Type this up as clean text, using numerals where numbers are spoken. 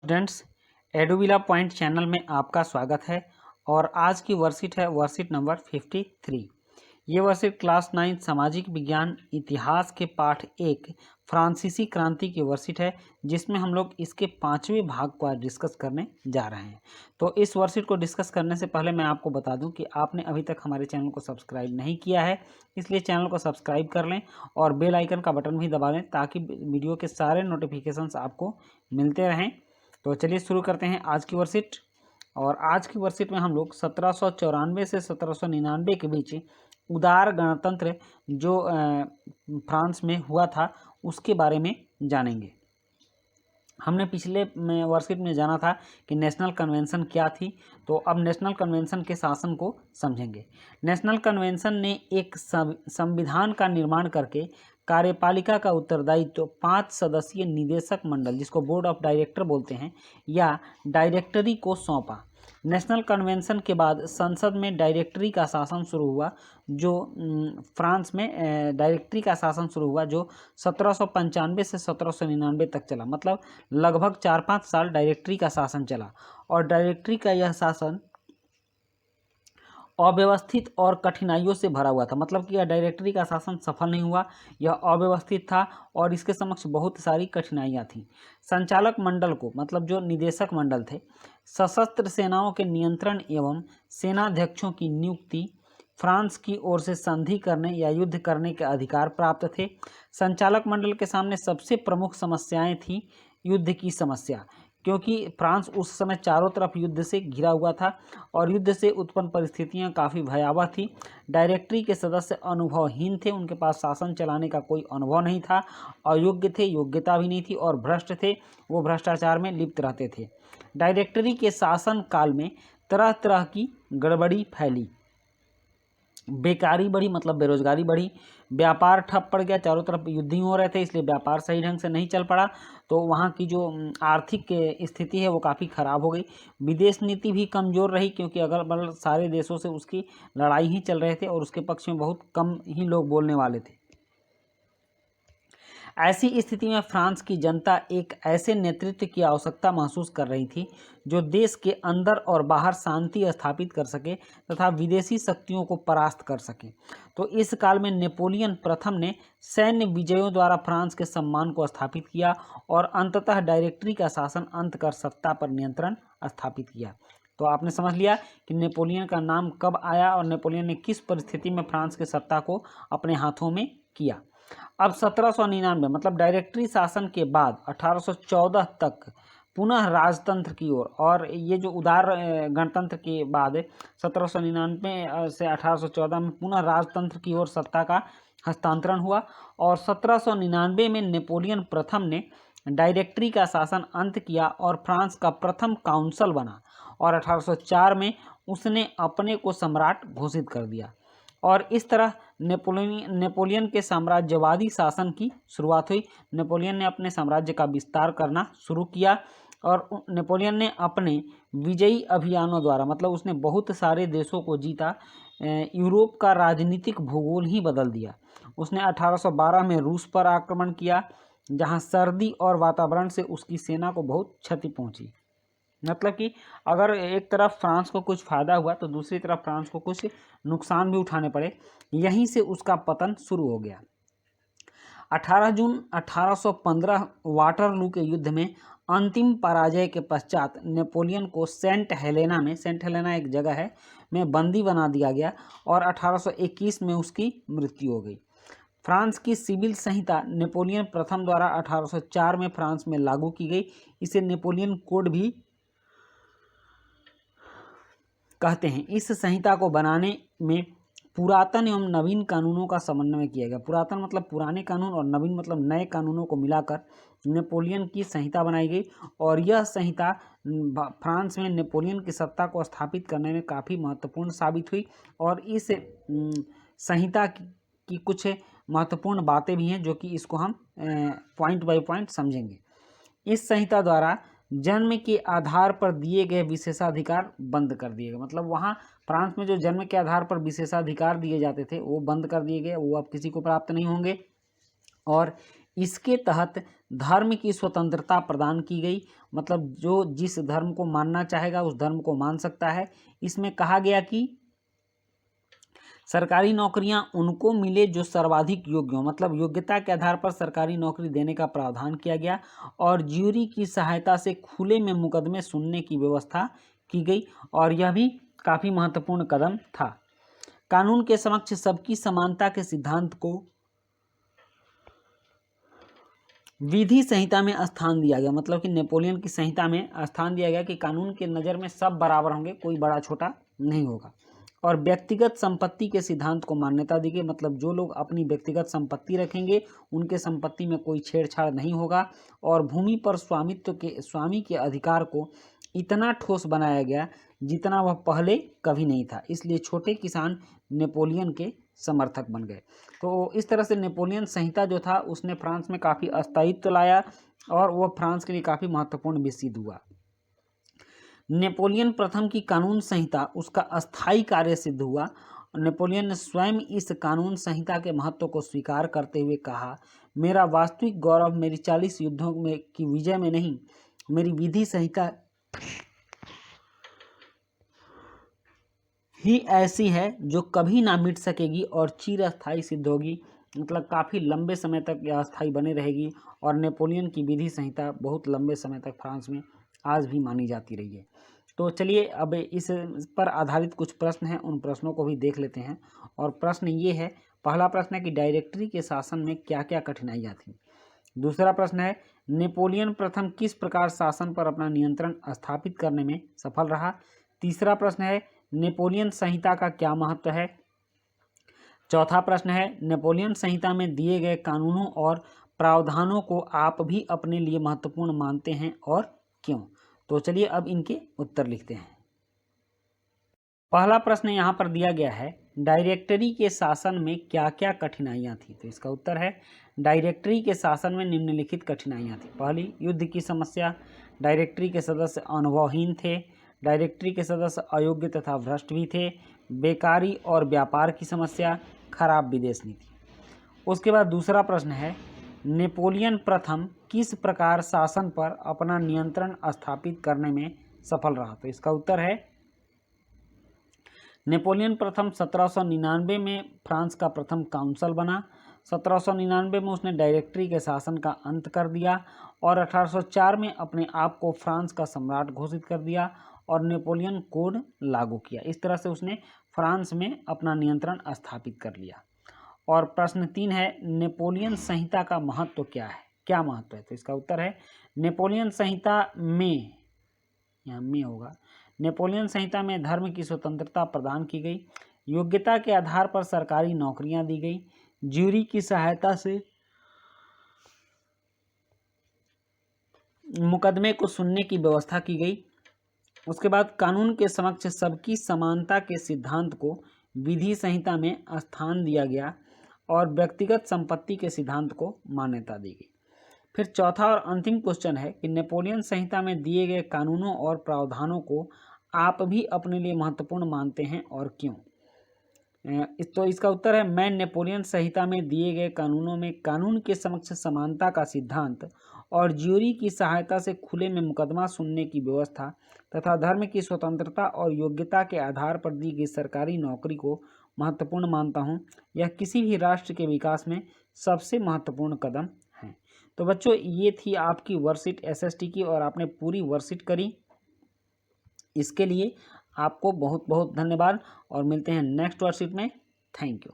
Students, एडुविला point channel में आपका स्वागत है। और आज की वर्कशीट है वर्कशीट नंबर 53। ये वर्कशीट क्लास 9 सामाजिक विज्ञान इतिहास के पाठ 1 फ्रांसीसी क्रांति की वर्कशीट है, जिसमें हम लोग इसके 5वें भाग को आज डिस्कस करने जा रहे हैं। तो इस वर्कशीट को डिस्कस करने से पहले मैं आपको बता दूं कि आपने अभी तक हमारे चैनल को सब्सक्राइब नहीं किया है, इसलिए चैनल को सब्सक्राइब कर लें और बेल आइकन का बटन भी दबा लें ताकि वीडियो के सारे नोटिफिकेशंस आपको मिलते रहें। तो चलिए शुरू करते हैं आज की वर्कशीट। और आज की वर्कशीट में हम लोग 1794 से 1799 के बीच उदार गणतंत्र जो फ्रांस में हुआ था उसके बारे में जानेंगे। हमने पिछले वर्कशीट में जाना था कि नेशनल कन्वेंशन क्या थी, तो अब नेशनल कन्वेंशन के शासन को समझेंगे। नेशनल कन्वेंशन ने एक संविधान का निर्माण करके कार्यपालिका का उत्तरदायित्व तो 5 सदस्यीय निदेशक मंडल, जिसको बोर्ड ऑफ डायरेक्टर बोलते हैं, या डायरेक्टरी को सौंपा। नेशनल कन्वेंशन के बाद संसद में डायरेक्टरी का शासन शुरू हुआ, जो फ्रांस में डायरेक्टरी का शासन शुरू हुआ जो 1795 से 1799 तक चला। मतलब लगभग 4-5 साल डायरेक्टरी का शासन चला। और डायरेक्टरी का यह शासन अव्यवस्थित और कठिनाइयों से भरा हुआ था। मतलब कि यह डायरेक्टरी का शासन सफल नहीं हुआ, यह अव्यवस्थित था और इसके समक्ष बहुत सारी कठिनाइयाँ थीं। संचालक मंडल को, मतलब जो निदेशक मंडल थे, सशस्त्र सेनाओं के नियंत्रण एवं सेनाध्यक्षों की नियुक्ति, फ्रांस की ओर से संधि करने या युद्ध करने के अधिकार प्राप्त थे। संचालक मंडल के सामने सबसे प्रमुख समस्याएं थी युद्ध की समस्या, क्योंकि फ्रांस उस समय चारों तरफ युद्ध से घिरा हुआ था और युद्ध से उत्पन्न परिस्थितियां काफ़ी भयावह थी। डायरेक्टरी के सदस्य अनुभवहीन थे, उनके पास शासन चलाने का कोई अनुभव नहीं था, अयोग्य थे, योग्यता भी नहीं थी और भ्रष्ट थे, वो भ्रष्टाचार में लिप्त रहते थे। डायरेक्टरी के शासन काल में तरह तरह की गड़बड़ी फैली, बेकारी बढ़ी, मतलब बेरोजगारी बढ़ी, व्यापार ठप पड़ गया, चारों तरफ युद्ध ही हो रहे थे, इसलिए व्यापार सही ढंग से नहीं चल पड़ा, तो वहाँ की जो आर्थिक स्थिति है वो काफ़ी ख़राब हो गई। विदेश नीति भी कमज़ोर रही, क्योंकि अगल बगल सारे देशों से उसकी लड़ाई ही चल रहे थे और उसके पक्ष में बहुत कम ही लोग बोलने वाले थे। ऐसी स्थिति में फ्रांस की जनता एक ऐसे नेतृत्व की आवश्यकता महसूस कर रही थी जो देश के अंदर और बाहर शांति स्थापित कर सके तथा विदेशी शक्तियों को परास्त कर सके। तो इस काल में नेपोलियन प्रथम ने सैन्य विजयों द्वारा फ्रांस के सम्मान को स्थापित किया और अंततः डायरेक्टरी का शासन अंत कर सत्ता पर नियंत्रण स्थापित किया। तो आपने समझ लिया कि नेपोलियन का नाम कब आया और नेपोलियन ने किस परिस्थिति में फ्रांस की सत्ता को अपने हाथों में किया। अब 1799 मतलब डायरेक्टरी शासन के बाद 1814 तक पुनः राजतंत्र की ओर, और ये जो उदार गणतंत्र के बाद 1799 से 1814 में पुनः राजतंत्र की ओर सत्ता का हस्तांतरण हुआ। और 1799 में नेपोलियन प्रथम ने डायरेक्टरी का शासन अंत किया और फ्रांस का प्रथम काउंसिल बना, और 1804 में उसने अपने को सम्राट घोषित कर दिया। और इस तरह नेपोलियन के साम्राज्यवादी शासन की शुरुआत हुई। नेपोलियन ने अपने साम्राज्य का विस्तार करना शुरू किया और नेपोलियन ने अपने विजयी अभियानों द्वारा, मतलब उसने बहुत सारे देशों को जीता, यूरोप का राजनीतिक भूगोल ही बदल दिया। उसने 1812 में रूस पर आक्रमण किया, जहां सर्दी और वातावरण से उसकी सेना को बहुत क्षति पहुंची। मतलब कि अगर एक तरफ फ्रांस को कुछ फायदा हुआ तो दूसरी तरफ फ्रांस को कुछ नुकसान भी उठाने पड़े। यहीं से उसका पतन शुरू हो गया। 18 जून 1815 वाटरलू के युद्ध में अंतिम पराजय के पश्चात नेपोलियन को सेंट हेलेना एक जगह है, में बंदी बना दिया गया और 1821 में उसकी मृत्यु हो गई। फ्रांस की सिविल संहिता नेपोलियन प्रथम द्वारा 1804 में फ्रांस में लागू की गई। इसे नेपोलियन कोड भी कहते हैं। इस संहिता को बनाने में पुरातन एवं नवीन कानूनों का समन्वय किया गया। पुरातन मतलब पुराने कानून और नवीन मतलब नए कानूनों को मिलाकर नेपोलियन की संहिता बनाई गई, और यह संहिता फ्रांस में नेपोलियन की सत्ता को स्थापित करने में काफ़ी महत्वपूर्ण साबित हुई। और इस संहिता की कुछ महत्वपूर्ण बातें भी हैं जो कि इसको हम पॉइंट बाय पॉइंट समझेंगे। इस संहिता द्वारा जन्म के आधार पर दिए गए विशेषाधिकार बंद कर दिए गए। मतलब वहाँ फ्रांस में जो जन्म के आधार पर विशेषाधिकार दिए जाते थे वो बंद कर दिए गए, वो अब किसी को प्राप्त नहीं होंगे। और इसके तहत धर्म की स्वतंत्रता प्रदान की गई, मतलब जो जिस धर्म को मानना चाहेगा उस धर्म को मान सकता है। इसमें कहा गया कि सरकारी नौकरियां उनको मिले जो सर्वाधिक योग्य हो, मतलब योग्यता के आधार पर सरकारी नौकरी देने का प्रावधान किया गया, और ज्यूरी की सहायता से खुले में मुकदमे सुनने की व्यवस्था की गई, और यह भी काफ़ी महत्वपूर्ण कदम था। कानून के समक्ष सबकी समानता के सिद्धांत को विधि संहिता में स्थान दिया गया, मतलब कि नेपोलियन की संहिता में स्थान दिया गया कि कानून के नज़र में सब बराबर होंगे, कोई बड़ा छोटा नहीं होगा। और व्यक्तिगत संपत्ति के सिद्धांत को मान्यता दी गई, मतलब जो लोग अपनी व्यक्तिगत संपत्ति रखेंगे उनके संपत्ति में कोई छेड़छाड़ नहीं होगा। और भूमि पर स्वामी के अधिकार को इतना ठोस बनाया गया जितना वह पहले कभी नहीं था, इसलिए छोटे किसान नेपोलियन के समर्थक बन गए। तो इस तरह से नेपोलियन संहिता जो था उसने फ्रांस में काफ़ी अस्थायित्व लाया और वह फ्रांस के लिए काफ़ी महत्वपूर्ण भी सिद्ध हुआ। नेपोलियन प्रथम की कानून संहिता उसका अस्थायी कार्य सिद्ध हुआ। नेपोलियन ने स्वयं इस कानून संहिता के महत्व को स्वीकार करते हुए कहा, मेरा वास्तविक गौरव मेरी 40 युद्धों में की विजय में नहीं, मेरी विधि संहिता ही ऐसी है जो कभी ना मिट सकेगी और चिरस्थायी सिद्ध होगी, मतलब काफ़ी लंबे समय तक यह अस्थायी बने रहेगी। और नेपोलियन की विधि संहिता बहुत लंबे समय तक फ्रांस में आज भी मानी जाती रही है। तो चलिए अब इस पर आधारित कुछ प्रश्न हैं, उन प्रश्नों को भी देख लेते हैं। और प्रश्न ये है, पहला प्रश्न है कि डायरेक्टरी के शासन में क्या क्या कठिनाइयाँ थीं। दूसरा प्रश्न है, नेपोलियन प्रथम किस प्रकार शासन पर अपना नियंत्रण स्थापित करने में सफल रहा। तीसरा प्रश्न है, नेपोलियन संहिता का क्या महत्व है। चौथा प्रश्न है, नेपोलियन संहिता में दिए गए कानूनों और प्रावधानों को आप भी अपने लिए महत्वपूर्ण मानते हैं और क्यों। तो चलिए अब इनके उत्तर लिखते हैं। पहला प्रश्न यहाँ पर दिया गया है, डायरेक्टरी के शासन में क्या क्या कठिनाइयाँ थी। तो इसका उत्तर है, डायरेक्टरी के शासन में निम्नलिखित कठिनाइयाँ थी। पहली, युद्ध की समस्या, डायरेक्टरी के सदस्य अनुभवहीन थे, डायरेक्टरी के सदस्य अयोग्य तथा भ्रष्ट भी थे, बेकारी और व्यापार की समस्या, खराब विदेश नीति। उसके बाद दूसरा प्रश्न है, नेपोलियन प्रथम किस प्रकार शासन पर अपना नियंत्रण स्थापित करने में सफल रहा। तो इसका उत्तर है, नेपोलियन प्रथम 1799 में फ्रांस का प्रथम काउंसिल बना। 1799 में उसने डायरेक्टरी के शासन का अंत कर दिया और 1804 में अपने आप को फ्रांस का सम्राट घोषित कर दिया और नेपोलियन कोड लागू किया। इस तरह से उसने फ्रांस में अपना नियंत्रण स्थापित कर लिया। और प्रश्न 3 है, नेपोलियन संहिता का महत्व क्या है, क्या महत्व है। तो इसका उत्तर है, नेपोलियन संहिता में, यहाँ में होगा, नेपोलियन संहिता में धर्म की स्वतंत्रता प्रदान की गई, योग्यता के आधार पर सरकारी नौकरियां दी गई, ज्यूरी की सहायता से मुकदमे को सुनने की व्यवस्था की गई। उसके बाद कानून के समक्ष सबकी समानता के सिद्धांत को विधि संहिता में स्थान दिया गया और व्यक्तिगत संपत्ति के सिद्धांत को मान्यता दी गई। फिर चौथा और अंतिम क्वेश्चन है कि नेपोलियन संहिता में दिए गए कानूनों और प्रावधानों को आप भी अपने लिए महत्वपूर्ण मानते हैं और क्यों। तो इसका उत्तर है, मैं नेपोलियन संहिता में दिए गए कानूनों में कानून के समक्ष समानता का सिद्धांत और ज्यूरी की सहायता से खुले में मुकदमा सुनने की व्यवस्था तथा धर्म की स्वतंत्रता और योग्यता के आधार पर दी गई सरकारी नौकरी को महत्वपूर्ण मानता हूं। यह किसी भी राष्ट्र के विकास में सबसे महत्वपूर्ण कदम है। तो बच्चों, ये थी आपकी वर्कशीट एसएसटी की और आपने पूरी वर्कशीट करी। इसके लिए आपको बहुत बहुत धन्यवाद और मिलते हैं नेक्स्ट वर्कशीट में। Thank you.